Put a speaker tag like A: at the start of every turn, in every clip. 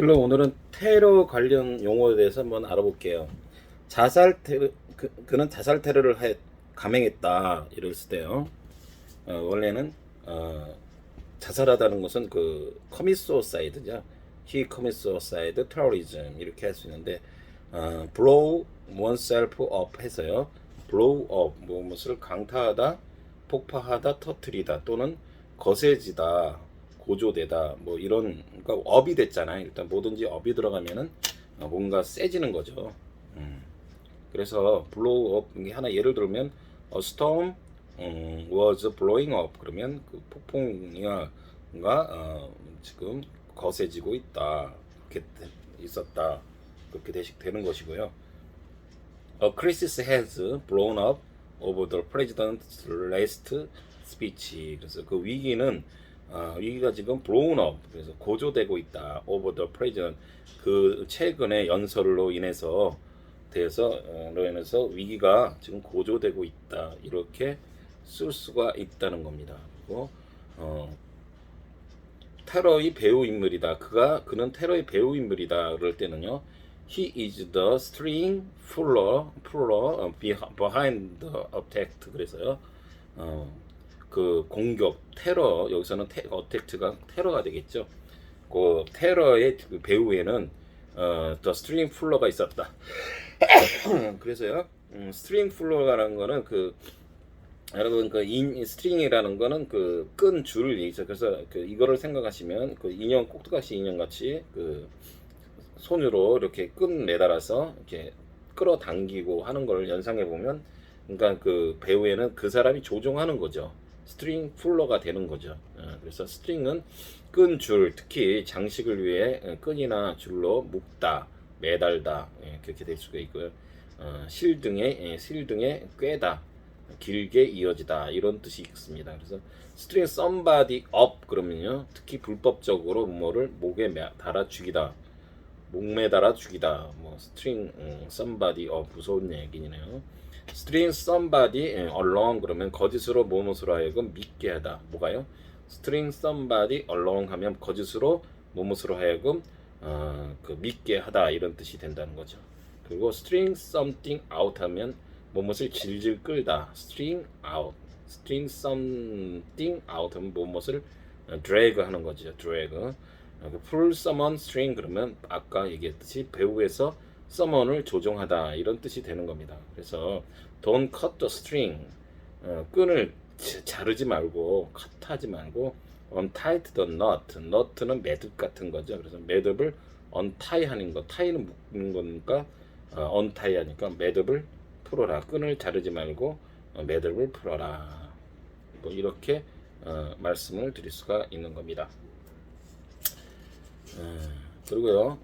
A: 헬로 오늘은 테러 관련 용어에 대해서 한번 알아볼게요. 자살 테러 그는 자살 테러를 감행했다 이랬을 때요. 원래는 자살하다는 것은 그 commit suicide죠. He commit suicide, terrorism 이렇게 할 수 있는데 blow oneself up 해서요. blow up 무엇을 강타하다, 폭파하다, 터트리다 또는 거세지다, 고조되다 뭐 이런 그러니까 업이 됐잖아요. 일단 뭐든지 업이 들어가면은 뭔가 세지는 거죠. 그래서 blow up 이게 하나 예를 들면 a storm was blowing up 그러면 그 폭풍이가 지금 거세지고 있다 이렇게 있었다 그렇게 되는 것이고요. A crisis has blown up over the president's last speech. 그래서 그 위기는 위기가 지금 blown up 그래서 고조되고 있다. over the president 그 최근의 연설로 인해서 위기가 지금 고조되고 있다. 이렇게 쓸 수가 있다는 겁니다. 그리고 테러의 배우 인물이다. 그는 테러의 배우 인물이다. 그럴 때는요. He is the string puller behind the attack. 그래서요. 그 공격, 테러 여기서는 어택트가 테러가 되겠죠. 그 테러의 그 배후에는 the string puller가 있었다. 그래서요. string puller라는 거는 여러분 스트링이라는 거는 그 끈 줄을 얘기죠. 그래서 이거를 생각하시면 그 인형 꼭두각시 인형 같이 그 손으로 이렇게 끈 매달아서 이렇게 끌어당기고 하는 걸 연상해 보면 그러니까 그 배우에는 그 사람이 조종하는 거죠. 스트링 풀러가 되는 거죠. 그래서 스트링은 끈 줄, 특히 장식을 위해 끈이나 줄로 묶다, 매달다 그렇게 될 수가 있고요. 실 등에 꿰다, 길게 이어지다 이런 뜻이 있습니다. 그래서 string somebody up 그러면요, 특히 불법적으로 뭐를 목에 달아 죽이다, 목매달아 죽이다, 뭐 string somebody up 무서운 얘기네요. string somebody along 그러면 거짓으로 뭐뭇으로 하여금 믿게 하다. 뭐가요? string somebody along 하면 거짓으로 뭐뭇으로 하여금 믿게 하다 이런 뜻이 된다는 거죠. 그리고 string something out 하면 뭐뭇을 질질 끌다. string something out 하면 뭐뭇을 drag 하는 거죠. drag. pull someone string 그러면 아까 얘기했듯이 배우에서 summon을 조종하다 이런 뜻이 되는 겁니다. 그래서 don't cut the string 끈을 자르지 말고 컷하지 말고 untie the nut는 매듭 같은 거죠. 그래서 매듭을 untie 하는 거, tie는 묶는 거니까 untie 하니까 매듭을 풀어라. 끈을 자르지 말고 매듭을 풀어라. 뭐 이렇게 말씀을 드릴 수가 있는 겁니다. 그리고요.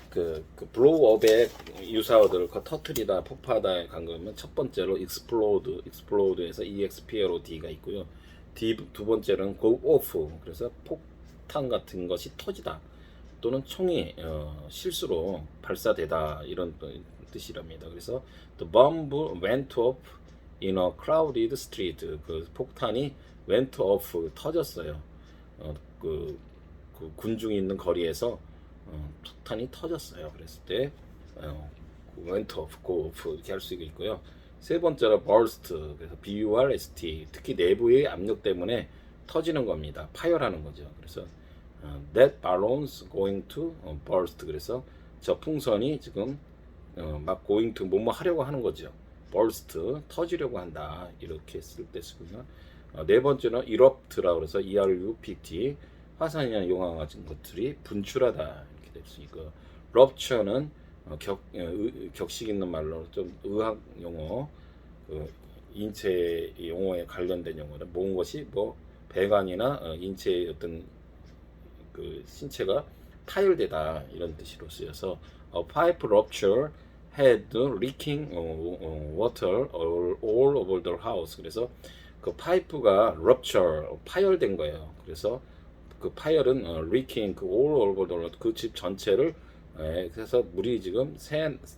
A: 그 블로우업의 유사어들 터트리다, 폭파하다에 간 거면 첫 번째로 explode에서 explod가 있고요. 두 번째는 go off 그래서 폭탄 같은 것이 터지다 또는 총이 실수로 발사되다 이런 뜻이랍니다. 그래서 the bomb went off in a crowded street 그 폭탄이 went off 터졌어요. 그 군중이 있는 거리에서 폭탄이 터졌어요. 그랬을 때 went off, go off 이렇게 할 수 있고요. 세 번째로 burst 그래서 burst 특히 내부의 압력 때문에 터지는 겁니다. 파열하는 거죠. 그래서 that balloon's going to burst 그래서 저 풍선이 지금 막 going to 뭐뭐 하려고 하는 거죠. burst 터지려고 한다 이렇게 쓸 때 쓰고요. 네 번째는 erupt라고 그래서 erupt 화산이나 용암 같은 것들이 분출하다 이렇게 될 수 있고 rupture는 격식 있는 말로 좀 의학 용어 인체 용어에 관련된 용어는 모든 것이 뭐 배관이나 인체의 어떤 그 신체가 파열되다 이런 뜻으로 쓰여서 pipe rupture had leaking water all over the house 그래서 그 파이프가 rupture 파열된 거예요. 그래서 그 파열은 leaking 그 all over the 그 집 전체를 그래서 물이 지금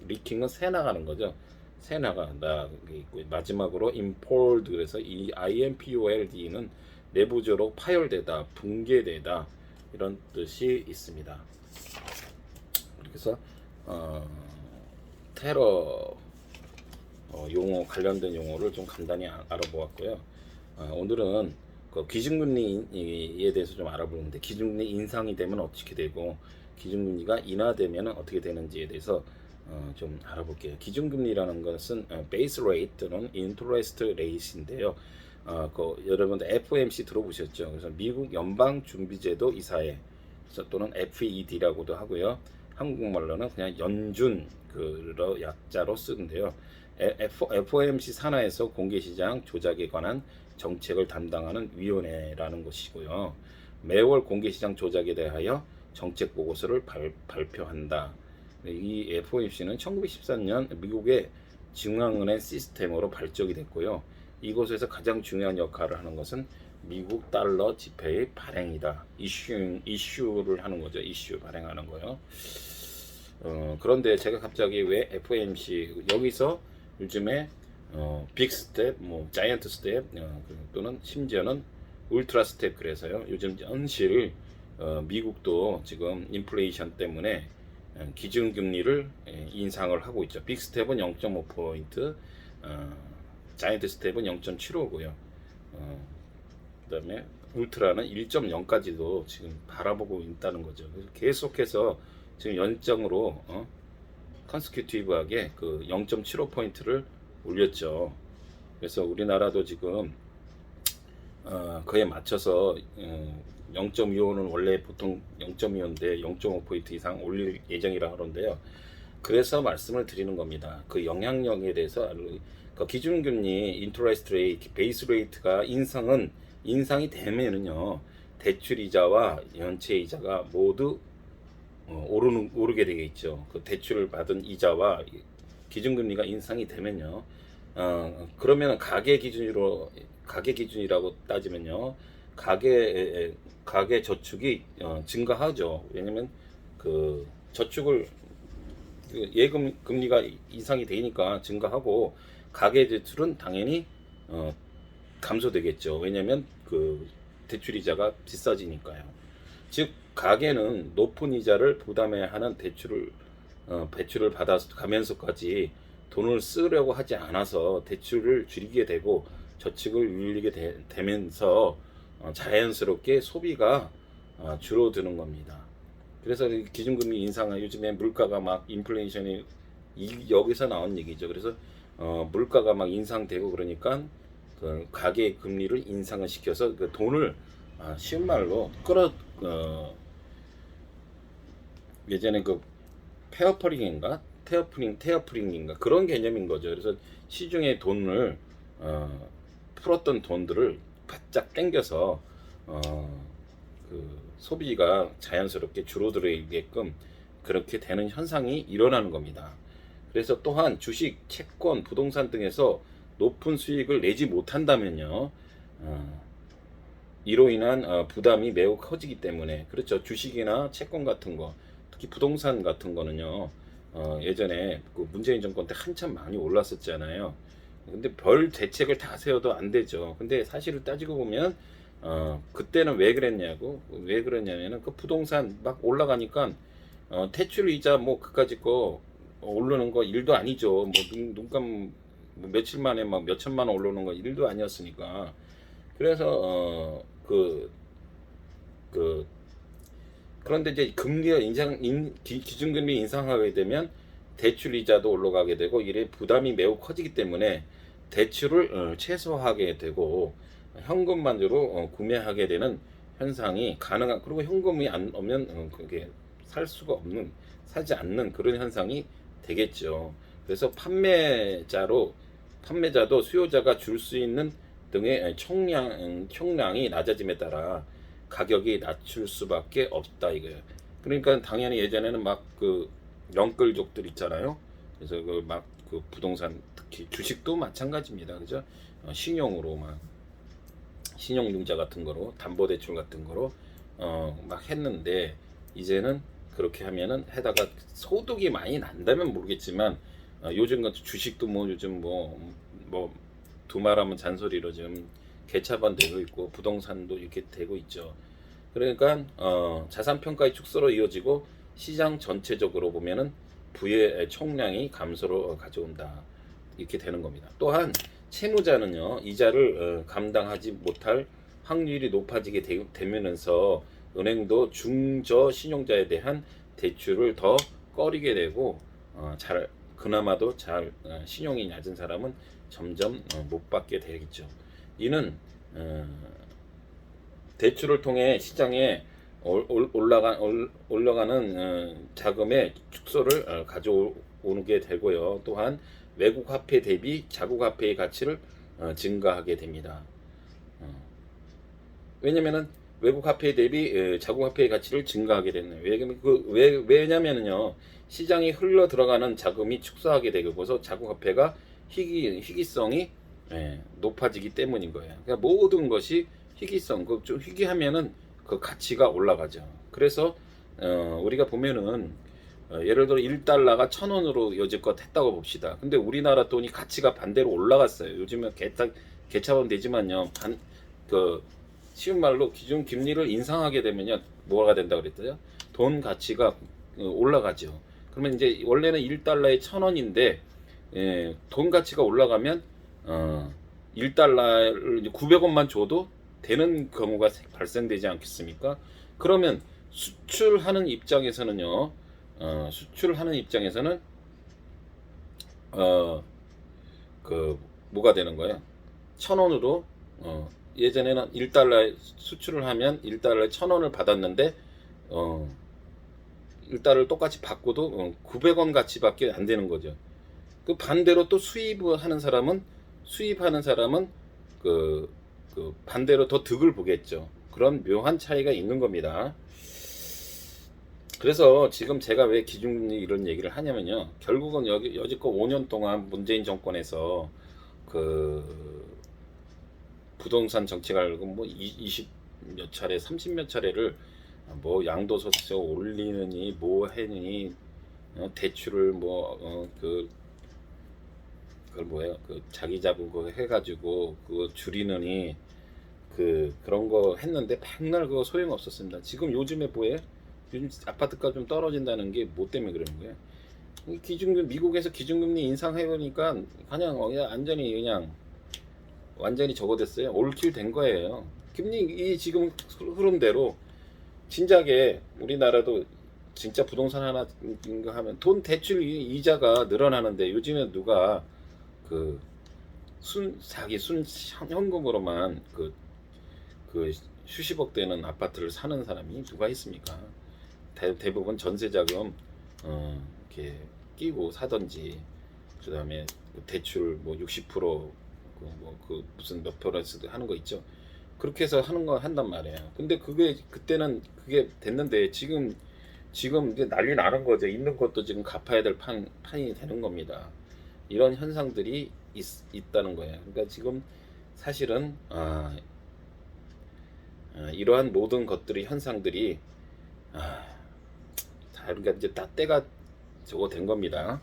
A: leaking은 새 나가는 거죠. 새 나간다. 있고 마지막으로 implode 그래서 이 IMPOLD는 내부적으로 파열되다, 붕괴되다 이런 뜻이 있습니다. 그래서 테러 용어 관련된 용어를 좀 간단히 알아보았고요. 오늘은 그 기준금리에 대해서 좀 알아보는데 기준금리 인상이 되면 어떻게 되고 기준금리가 인하되면 어떻게 되는지에 대해서 좀 알아볼게요. 기준금리라는 것은 베이스 레이트 또는 인터레스트 레이트인데요. 여러분들 FOMC 들어보셨죠? 그래서 미국 연방준비제도 이사회 또는 FED라고도 하고요. 한국말로는 그냥 연준 그 약자로 쓰는데요. FOMC 산하에서 공개시장 조작에 관한 정책을 담당하는 위원회라는 것이고요. 매월 공개시장 조작에 대하여 정책 보고서를 발표한다. 이 FOMC는 1913년 미국의 중앙은행 시스템으로 발족이 됐고요. 이곳에서 가장 중요한 역할을 하는 것은 미국 달러 지폐의 발행이다. 이슈를 하는 거죠. 이슈 발행하는 거요. 그런데 제가 갑자기 왜 FOMC 여기서 요즘에 빅 스텝, 뭐 자이언트 스텝 또는 심지어는 울트라 스텝 그래서요. 요즘 현실 미국도 지금 인플레이션 때문에 기준금리를 인상을 하고 있죠. 빅 스텝은 0.5포인트, 자이언트 스텝은 0.75고요. 그다음에 울트라는 1.0까지도 지금 바라보고 있다는 거죠. 그래서 계속해서 지금 연장으로 컨스큐티브하게 그 0.75포인트를 올렸죠. 그래서 우리나라도 지금 그에 맞춰서 0.25는 원래 보통 0.25인데 0.5포인트 이상 올릴 예정이라 하는데요. 그래서 말씀을 드리는 겁니다. 그 영향력에 대해서 그 기준금리, 인터레스트 레이트, 베이스 레이트가 인상이 되면은요 대출이자와 연체이자가 모두 오르게 되겠죠. 그 대출을 받은 이자와 기준금리가 인상이 되면요. 그러면 가계 기준이라고 따지면요. 가계 저축이 증가하죠. 왜냐면 그 저축을 예금 금리가 인상이 되니까 증가하고 가계 대출은 당연히 감소되겠죠. 왜냐면 그 대출 이자가 비싸지니까요. 즉 가계는 높은 이자를 부담해야 하는 대출을 받아가면서까지 돈을 쓰려고 하지 않아서 대출을 줄이게 되고 저축을 늘리게 되면서 자연스럽게 소비가 줄어드는 겁니다. 그래서 기준금리 인상은 요즘에 물가가 막 인플레이션이 여기서 나온 얘기죠. 그래서 물가가 막 인상되고 그러니까 그 가계 금리를 인상을 시켜서 그 돈을 쉬운 말로 예전에 그 테어프링인가 그런 개념인 거죠. 그래서 시중에 돈을 풀었던 돈들을 바짝 당겨서 그 소비가 자연스럽게 줄어들게끔 그렇게 되는 현상이 일어나는 겁니다. 그래서 또한 주식, 채권, 부동산 등에서 높은 수익을 내지 못한다면요, 이로 인한 부담이 매우 커지기 때문에 그렇죠. 주식이나 채권 같은 거, 특히 부동산 같은 거는요, 예전에 그 문재인 정권 때 한참 많이 올랐었잖아요. 근데 별 대책을 다 세워도 안 되죠. 근데 사실을 따지고 보면 그때는 왜 그랬냐면은 그 부동산 막 올라가니까 대출 이자 뭐 그까짓 거 오르는 거 일도 아니죠. 뭐 눈감 뭐 며칠 만에 막 몇천만 원 오르는 거 일도 아니었으니까. 그래서 그런데 이제 기준금리 인상하게 되면 대출 이자도 올라가게 되고 이래 부담이 매우 커지기 때문에 대출을 최소화하게 되고 현금만으로 구매하게 되는 현상이 가능한. 그리고 현금이 안 오면 그게 사지 않는 그런 현상이 되겠죠. 그래서 판매자도 수요자가 줄 수 있는 등의 총량이 낮아짐에 따라 가격이 낮출 수밖에 없다 이거예요. 그러니까 당연히 예전에는 막 그 영끌족들 있잖아요. 그래서 그 막 그 부동산 특히 주식도 마찬가지입니다. 그죠? 신용융자 같은 거로 담보대출 같은 거로 막 했는데 이제는 그렇게 하면은 해다가 소득이 많이 난다면 모르겠지만 요즘 같은 주식도 뭐 요즘 뭐 두말하면 잔소리로 지금 개차반 되고 있고 부동산도 이렇게 되고 있죠. 그러니까 자산 평가의 축소로 이어지고 시장 전체적으로 보면은 부의 총량이 감소로 가져온다. 이렇게 되는 겁니다. 또한 채무자는요, 이자를 감당하지 못할 확률이 높아지게 되면서 은행도 중저 신용자에 대한 대출을 더 꺼리게 되고 잘 그나마도 잘 신용이 낮은 사람은 점점 못 받게 되겠죠. 이는 대출을 통해 시장에 올라가는 자금의 축소를 가져오게 되고요. 또한 외국 화폐 대비 자국 화폐의 가치를 증가하게 됩니다. 왜냐면은 외국 화폐 대비 자국 화폐의 가치를 증가하게 되는 왜냐면은요, 시장이 흘러 들어가는 자금이 축소하게 되고서 자국 화폐가 희귀성이 높아지기 때문인 거예요. 그러니까 모든 것이 희귀성, 좀 희귀하면은 그 가치가 올라가죠. 그래서 우리가 보면은 예를 들어 1달러가 1,000원으로 여지껏 했다고 봅시다. 근데 우리나라 돈이 가치가 반대로 올라갔어요. 요즘에 개차원 되지만요. 쉬운 말로 기준 금리를 인상하게 되면요, 뭐가 된다고 그랬더요? 돈 가치가 올라가죠. 그러면 이제 원래는 1달러에 1,000원인데 돈 가치가 올라가면 1달러를 900원만 줘도 되는 경우가 발생되지 않겠습니까? 그러면 수출하는 입장에서는요, 수출하는 입장에서는 뭐가 되는 거예요? 1,000원으로 예전에는 1달러에 수출을 하면 1달러에 1,000원을 받았는데 1달러를 똑같이 받고도 900원 가치밖에 안 되는 거죠. 그 반대로 또 수입하는 사람은 그 반대로 더 득을 보겠죠. 그런 묘한 차이가 있는 겁니다. 그래서 지금 제가 왜 기준금리 이런 얘기를 하냐면요, 결국은 여지껏 5년 동안 문재인 정권에서 그 부동산 정책을 뭐 20 몇 차례, 30 몇 차례를 뭐 양도소득세 올리느니 뭐 해니 대출을 그걸 뭐예요? 그 자기 자본 그거 해가지고 그거 줄이느니 그런 거 했는데 백날 그거 소용 없었습니다. 지금 요즘에 뭐예요? 요즘 아파트가 좀 떨어진다는 게 뭐 때문에 그러는 거예요? 미국에서 기준금리 인상해 보니까 그냥 완전히 저거 됐어요. 올킬 된 거예요. 금리 이 지금 흐름대로 진작에 우리나라도 진짜 부동산 하나 하면 돈 대출 이자가 늘어나는데 요즘에 누가 그 자기 현금으로만 그 수십억 되는 아파트를 사는 사람이 누가 있습니까? 대부분 전세자금 이렇게 끼고 사든지, 그다음에 대출 뭐 60% 무슨 몇 퍼센트 하는 거 있죠. 그렇게 해서 한단 말이에요. 근데 그때는 그게 됐는데 지금 이제 난리 나는 거죠. 있는 것도 지금 갚아야 될 판이 되는 겁니다. 이런 현상들이 있다는 거예요. 그러니까 지금 사실은 이러한 모든 것들이 현상들이 그러니까 이제 다 때가 저거 된 겁니다.